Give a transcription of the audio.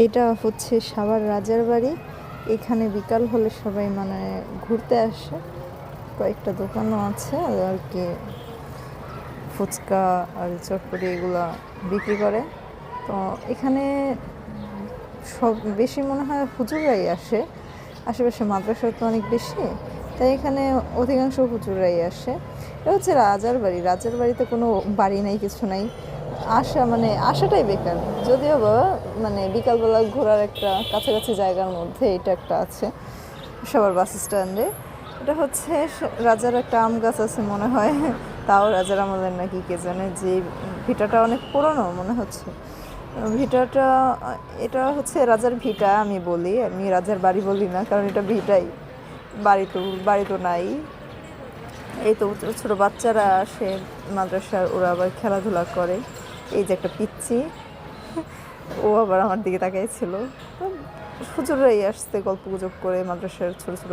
এটা হচ্ছে সাভার রাজার বাড়ি। এখানে বিকাল হলে সবাই মানে ঘুরতে আসে। কয়েকটা দোকানও আছে আর কি, ফুচকা আর চটপটি এগুলা বিক্রি করে। তো এখানে সব বেশি মনে হয় হুজুররাই আসে। আশেপাশে মাদ্রাসা তো অনেক বেশি, তাই এখানে অধিকাংশ হুজুররাই আসে। এটা হচ্ছে রাজার বাড়ি। রাজার বাড়িতে কোনো বাড়ি নাই, কিছু নাই। মানে আসাটাই বেকার। যদিও বা মানে বিকালবেলা ঘোরার একটা কাছাকাছি জায়গার মধ্যে এটা একটা আছে, সবার বাস স্ট্যান্ডে। এটা হচ্ছে রাজার একটা আম গাছ আছে মনে হয়, তাও রাজার আমলের নাকি কে জানে। যে ভিটাটা অনেক পুরনো মনে হচ্ছে ভিটাটা। এটা হচ্ছে রাজার ভিটা আমি বলি, আমি রাজার বাড়ি বলি না, কারণ এটা ভিটাই। বাড়ি তো নাই। এই তো ছোট বাচ্চারা আসে মাদ্রাসার, ওরা আবার খেলাধুলা করে। এই যে একটা পিচ্চি, ও আবার আমার দিকে তাকাইছিল। তো হুজুররাই আসছে গল্প গুজব করে মাদ্রাসার ছোট ছোট